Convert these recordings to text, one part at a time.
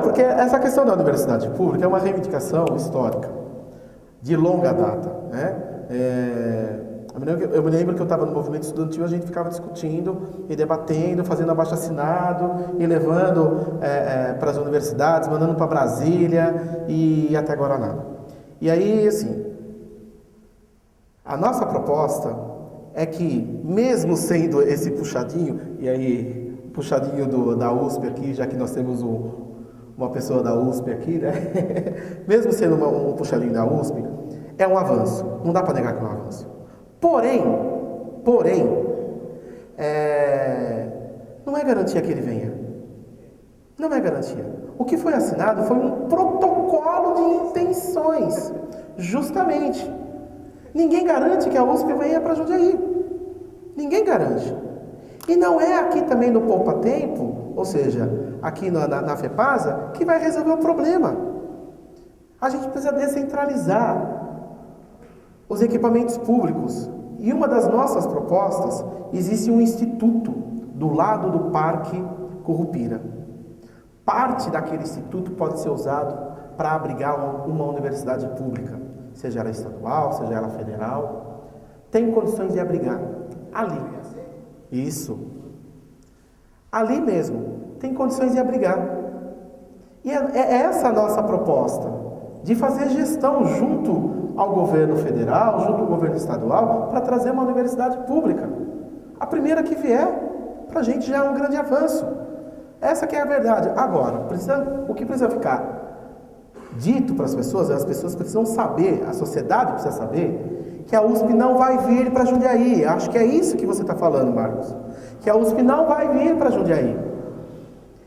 porque essa questão da universidade pública é uma reivindicação histórica, de longa data, né? Eu me lembro que eu estava no movimento estudantil, a gente ficava discutindo e debatendo, fazendo abaixo-assinado e levando para as universidades, mandando para Brasília e até agora nada. E aí, assim, a nossa proposta é que, mesmo sendo esse puxadinho, e aí, puxadinho da USP aqui, já que nós temos uma pessoa da USP aqui, né? Mesmo sendo um puxadinho da USP, é um avanço, não dá para negar que é um avanço. Porém, não é garantia que ele venha. Não é garantia. O que foi assinado foi um protocolo de intenções, justamente. Ninguém garante que a USP venha para Jundiaí. Ninguém garante. E não é aqui também no Poupa Tempo, ou seja, aqui na FEPASA, que vai resolver o problema. A gente precisa descentralizar os equipamentos públicos. E uma das nossas propostas, existe um instituto do lado do Parque Currupira. Parte daquele instituto pode ser usado para abrigar uma universidade pública, seja ela estadual, seja ela federal. Tem condições de abrigar. Ali. Isso. Ali mesmo. Tem condições de abrigar. E é essa a nossa proposta, de fazer gestão junto ao governo federal, junto ao governo estadual, para trazer uma universidade pública. A primeira que vier, para a gente já é um grande avanço. Essa que é a verdade. Agora, o que precisa ficar dito para as pessoas precisam saber, a sociedade precisa saber, que a USP não vai vir para Jundiaí. Acho que é isso que você está falando, Marcos. Que a USP não vai vir para Jundiaí.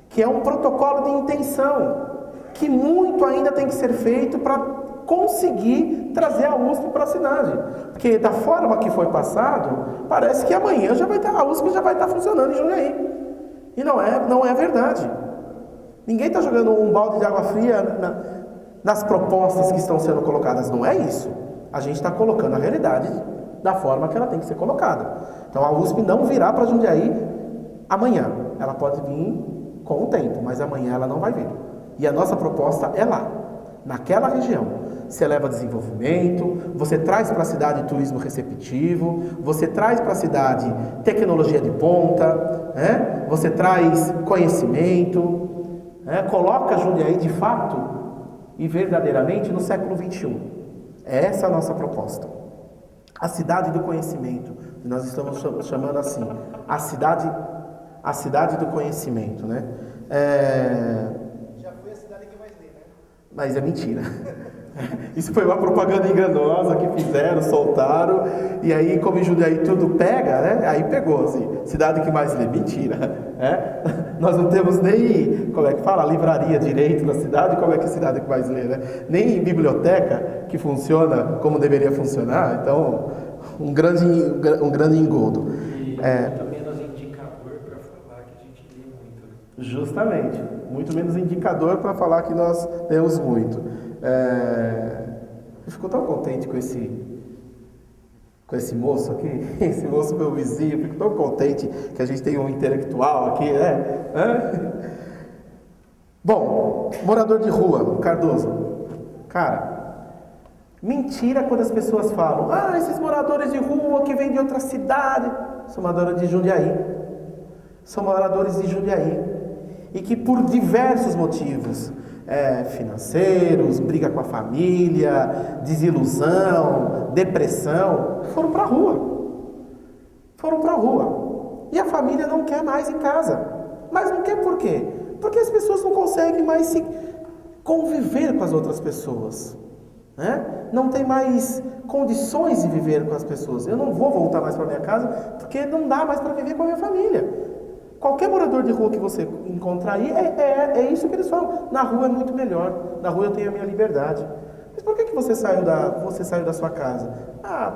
Que é um protocolo de intenção, que muito ainda tem que ser feito para conseguir trazer a USP para a cidade. Porque da forma que foi passado, parece que amanhã a USP já vai estar funcionando em Jundiaí. E não é verdade. Ninguém está jogando um balde de água fria nas propostas que estão sendo colocadas. Não é isso. A gente está colocando a realidade da forma que ela tem que ser colocada. Então a USP não virá para Jundiaí amanhã. Ela pode vir com o tempo, mas amanhã ela não vai vir. E a nossa proposta é lá, naquela região. Você leva desenvolvimento, você traz para a cidade turismo receptivo, você traz para a cidade tecnologia de ponta, né? Você traz conhecimento, né? Coloca Jundiaí de fato e verdadeiramente no século XXI. Essa é a nossa proposta. A cidade do conhecimento, nós estamos chamando assim, a cidade do conhecimento, né? Já foi a cidade que mais lê, né? Mas é mentira. Isso foi uma propaganda enganosa que fizeram, soltaram, e aí como em Jundiaí tudo pega, né? Aí pegou, assim, cidade que mais lê, mentira, né? Nós não temos nem, como é que fala, livraria direito na cidade, como é que é a cidade que mais lê, né? Nem biblioteca que funciona como deveria funcionar, então um grande engodo. E muito menos indicador para falar que a gente lê muito, né? Justamente, muito menos indicador para falar que nós lemos muito. Eu fico tão contente com esse moço aqui, esse moço meu vizinho, eu fico tão contente que a gente tem um intelectual aqui, né? Bom, morador de rua, Cardoso. Cara, mentira quando as pessoas falam, esses moradores de rua que vêm de outra cidade, são moradores de Jundiaí. São moradores de Jundiaí. E que por diversos motivos, financeiros, briga com a família, desilusão, depressão, foram para a rua. Foram para a rua. E a família não quer mais em casa. Mas não quer por quê? Porque as pessoas não conseguem mais se conviver com as outras pessoas. Né? Não tem mais condições de viver com as pessoas. Eu não vou voltar mais para minha casa porque não dá mais para viver com a minha família. Qualquer morador de rua que você encontrar aí, é isso que eles falam. Na rua é muito melhor. Na rua eu tenho a minha liberdade. Mas por que você saiu da sua casa?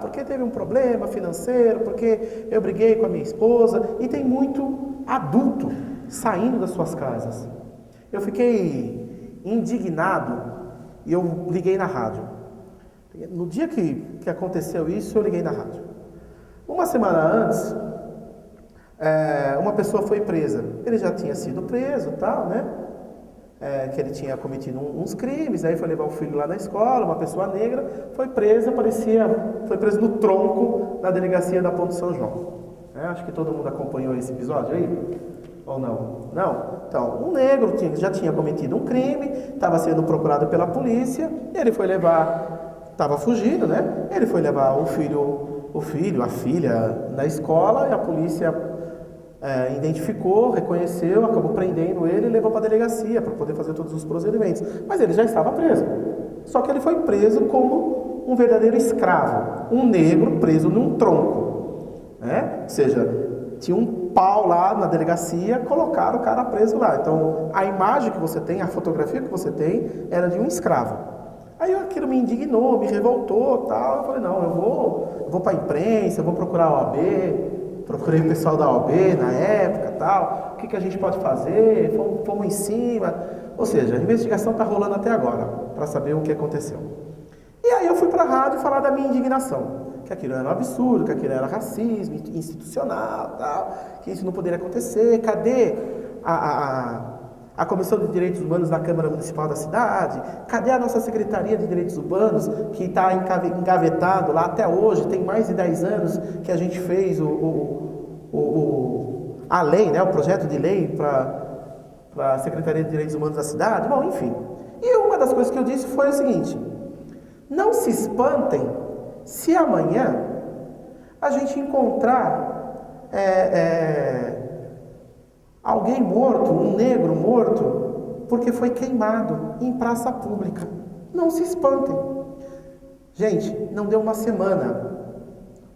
Porque teve um problema financeiro, porque eu briguei com a minha esposa. E tem muito adulto saindo das suas casas. Eu fiquei indignado e eu liguei na rádio. No dia que aconteceu isso, eu liguei na rádio. Uma semana antes, uma pessoa foi presa. Ele já tinha sido preso, tal, né? que ele tinha cometido uns crimes, aí foi levar o filho lá na escola, uma pessoa negra, foi preso no tronco na delegacia da Ponte São João. Acho que todo mundo acompanhou esse episódio aí, ou não? Não? Então, um negro já tinha cometido um crime, estava sendo procurado pela polícia, ele foi levar, estava fugindo, né? Ele foi levar a filha na escola, e a polícia identificou, reconheceu, acabou prendendo ele e levou para a delegacia para poder fazer todos os procedimentos. Mas ele já estava preso. Só que ele foi preso como um verdadeiro escravo, um negro preso num tronco, né? Ou seja, tinha um pau lá na delegacia, colocaram o cara preso lá. Então, a imagem que você tem, a fotografia que você tem, era de um escravo. Aí aquilo me indignou, me revoltou, tal. Eu falei, não, eu vou para a imprensa, eu vou procurar a OAB. Procurei o pessoal da OAB na época, tal. O que a gente pode fazer? Fomos em cima. Ou seja, a investigação está rolando até agora, para saber o que aconteceu. E aí eu fui para a rádio falar da minha indignação. Que aquilo era um absurdo, que aquilo era racismo institucional, tal. Que isso não poderia acontecer. Cadê a Comissão de Direitos Humanos da Câmara Municipal da cidade? Cadê a nossa Secretaria de Direitos Humanos, que está engavetado lá até hoje? Tem mais de 10 anos que a gente fez a lei, né, o projeto de lei para a Secretaria de Direitos Humanos da cidade. Bom, enfim. E uma das coisas que eu disse foi o seguinte: não se espantem se amanhã a gente encontrar alguém morto, um negro morto, porque foi queimado em praça pública. Não se espantem. Gente, não deu uma semana,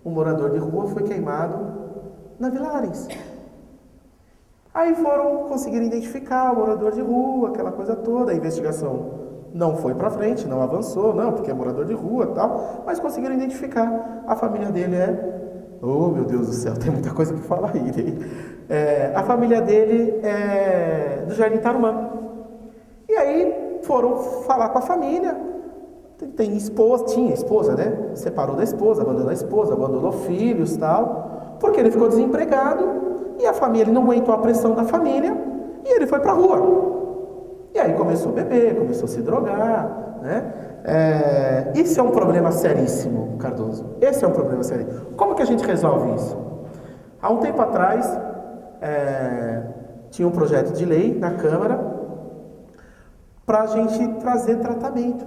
um morador de rua foi queimado na Vila Arens. Aí conseguiram identificar o morador de rua, aquela coisa toda. A investigação não foi para frente, não avançou, não, porque é morador de rua e tal, mas conseguiram identificar. A família dele oh, meu Deus do céu, tem muita coisa para falar aí. A família dele é do Jardim Tarumã. E aí foram falar com a família. Tinha esposa, né? Separou da esposa, abandonou filhos e tal, porque ele ficou desempregado e a família, ele não aguentou a pressão da família e ele foi para a rua. E aí começou a beber, começou a se drogar, né? Isso é um problema seríssimo, Cardoso. Esse é um problema seríssimo. Como que a gente resolve isso? Há um tempo atrás, tinha um projeto de lei na Câmara para a gente trazer tratamento,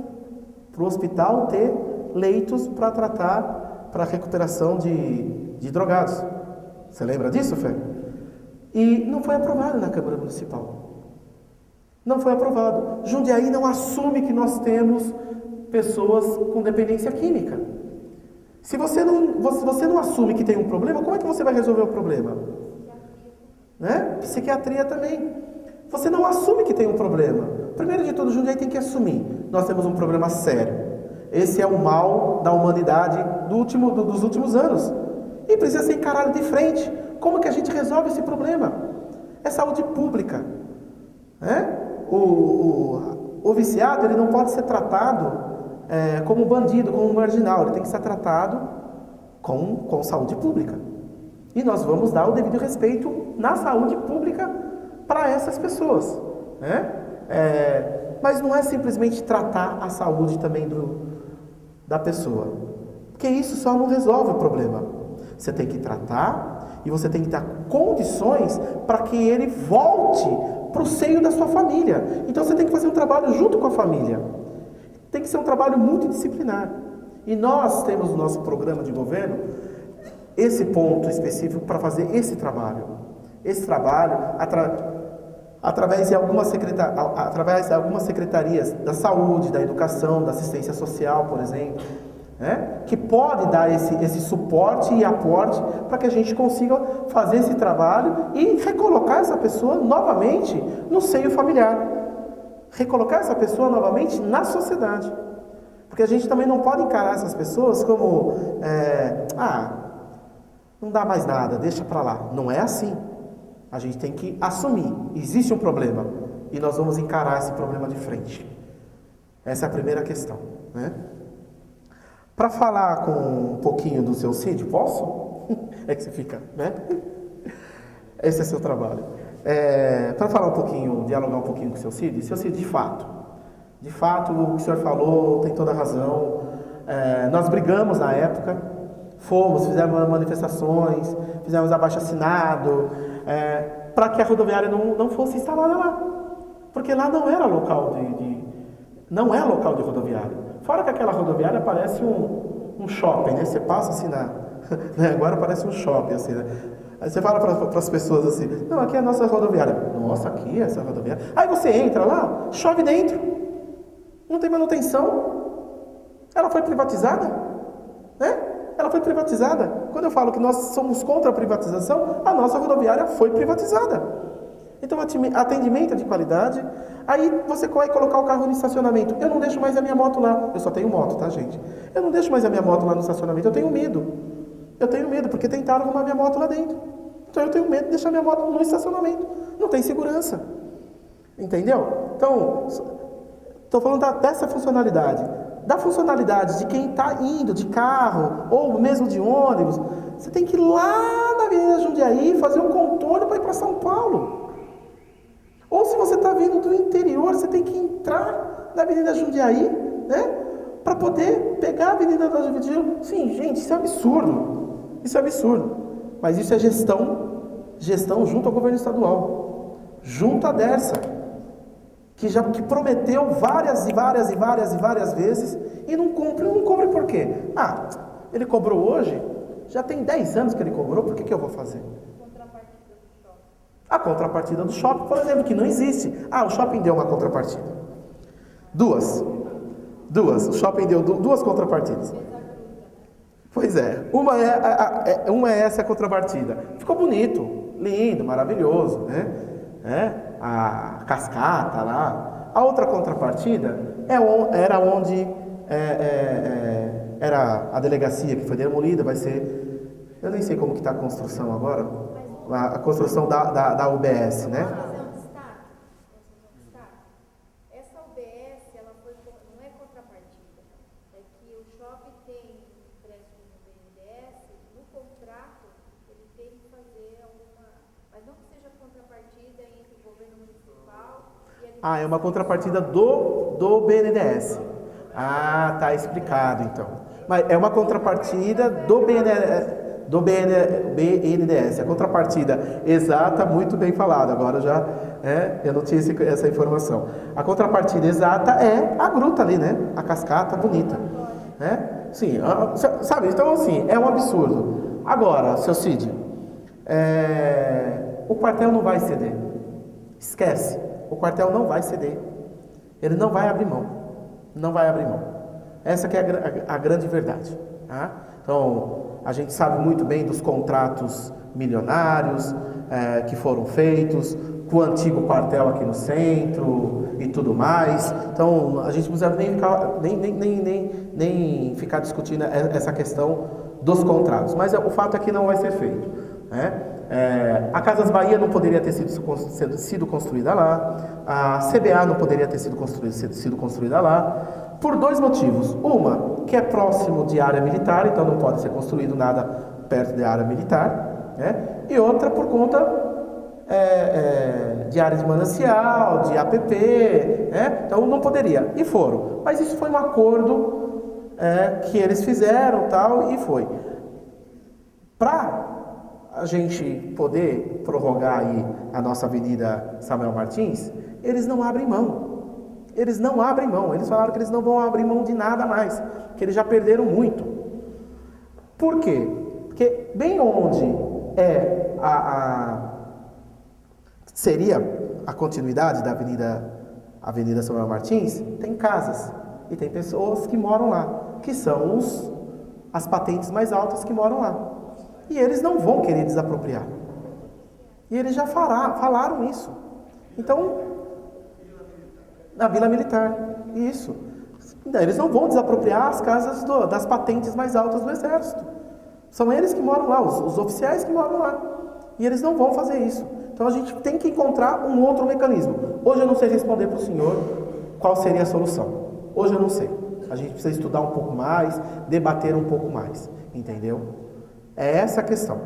para o hospital ter leitos para tratar, para recuperação de drogados. Você lembra disso, Fê? E não foi aprovado na Câmara Municipal. Não foi aprovado. Jundiaí não assume que nós temos pessoas com dependência química. Se você não assume que tem um problema, como é que você vai resolver o problema? Né? Psiquiatria também. Você não assume que tem um problema. Primeiro de tudo, Jundiaí tem que assumir. Nós temos um problema sério. Esse é o mal da humanidade dos últimos anos. E precisa ser encarado de frente. Como que a gente resolve esse problema? É saúde pública. Né? O viciado, ele não pode ser tratado como bandido, como marginal. Ele tem que ser tratado com saúde pública. E nós vamos dar o devido respeito na saúde pública para essas pessoas. Né? Mas não é simplesmente tratar a saúde também da pessoa. Porque isso só não resolve o problema. Você tem que tratar e você tem que dar condições para que ele volte para o seio da sua família. Então você tem que fazer um trabalho junto com a família. Tem que ser um trabalho multidisciplinar. E nós temos no nosso programa de governo esse ponto específico para fazer esse trabalho. Esse trabalho através de algumas secretarias da saúde, da educação, da assistência social, por exemplo, né? Que pode dar esse suporte e aporte para que a gente consiga fazer esse trabalho e recolocar essa pessoa novamente no seio familiar. Recolocar essa pessoa novamente na sociedade. Porque a gente também não pode encarar essas pessoas como não dá mais nada, deixa para lá. Não é assim. A gente tem que assumir, existe um problema e nós vamos encarar esse problema de frente. Essa é a primeira questão, né? Para falar com um pouquinho do seu Cid, posso? É que você fica, né? Esse é seu trabalho. Para falar um pouquinho, dialogar um pouquinho com o seu Cid, de fato, o que o senhor falou tem toda a razão. Nós brigamos na época, fizemos manifestações, fizemos abaixo-assinado, para que a rodoviária não fosse instalada lá. Porque lá não era local não é local de rodoviária. Fora que aquela rodoviária parece um shopping, né? Você passa assim agora parece um shopping, assim, né? Aí você fala para as pessoas assim, não, aqui é a nossa rodoviária. Nossa, aqui é essa rodoviária. Aí você entra lá, chove dentro. Não tem manutenção. Ela foi privatizada, né? Ela foi privatizada. Quando eu falo que nós somos contra a privatização, a nossa rodoviária foi privatizada. Então, atendimento de qualidade. Aí você vai colocar o carro no estacionamento. Eu não deixo mais a minha moto lá. Eu só tenho moto, tá, gente? Eu não deixo mais a minha moto lá no estacionamento. Eu tenho medo. Porque tentaram arrumar minha moto lá dentro. Então, eu tenho medo de deixar minha moto no estacionamento. Não tem segurança. Entendeu? Então, estou falando dessa funcionalidade. Da funcionalidade de quem está indo de carro ou mesmo de ônibus. Você tem que ir lá na Avenida Jundiaí fazer um contorno para ir para São Paulo. Ou se você está vindo do interior, você tem que entrar na Avenida Jundiaí, né? Para poder pegar a Avenida da Jundiaí. Sim, gente, isso é absurdo. Isso é absurdo. Mas isso é gestão junto ao governo estadual. Junto à Dersa. Que prometeu várias vezes e não cumpre. Não cumpre por quê? Ele cobrou hoje, já tem 10 anos que ele cobrou, por que eu vou fazer? A contrapartida do shopping, por exemplo, que não existe. O shopping deu uma contrapartida. Duas. O shopping deu duas contrapartidas. Pois é. Uma é essa contrapartida. Ficou bonito, lindo, maravilhoso, né? A cascata lá. A outra contrapartida era onde era a delegacia que foi demolida, vai ser... Eu nem sei como que está a construção agora. A construção da UBS, né? Essa UBS, não é contrapartida. É que o shopping tem empréstimo no BNDES, no contrato ele tem que fazer alguma... Mas não que seja contrapartida entre o governo municipal e... É uma contrapartida do BNDES. Tá explicado então. Mas é uma contrapartida do BNDES. A contrapartida exata, muito bem falado. Agora eu não tinha essa informação. A contrapartida exata é a gruta ali, né? A cascata bonita, né? Sim, sabe? Então assim, é um absurdo. Agora, seu Cid, o quartel não vai ceder. Esquece. O quartel não vai ceder. Ele não vai abrir mão. Não vai abrir mão. Essa que é a grande verdade. Tá? Então, a gente sabe muito bem dos contratos milionários que foram feitos, com o antigo quartel aqui no centro e tudo mais. Então, a gente não precisa nem ficar discutindo essa questão dos contratos. Mas o fato é que não vai ser feito. Né? A Casas Bahia não poderia ter sido construída lá, a CBA não poderia ter sido construída lá, por dois motivos. Uma, que é próximo de área militar, então não pode ser construído nada perto da área militar, né? E outra, por conta de área de manancial, de APP, né? Então não poderia, e foram. Mas isso foi um acordo que eles fizeram, tal, e foi. Para a gente poder prorrogar aí a nossa Avenida Samuel Martins, eles não abrem mão. Eles não abrem mão. Eles falaram que eles não vão abrir mão de nada mais, que eles já perderam muito. Por quê? Porque bem onde seria a continuidade da Avenida Samuel Martins, tem casas e tem pessoas que moram lá, que são as patentes mais altas que moram lá. E eles não vão querer desapropriar. E eles já falaram isso. Então, na Vila Militar, isso. Eles não vão desapropriar as casas das patentes mais altas do Exército. São eles que moram lá, os oficiais que moram lá. E eles não vão fazer isso. Então a gente tem que encontrar um outro mecanismo. Hoje eu não sei responder para o senhor qual seria a solução. Hoje eu não sei. A gente precisa estudar um pouco mais, debater um pouco mais. Entendeu? É essa a questão.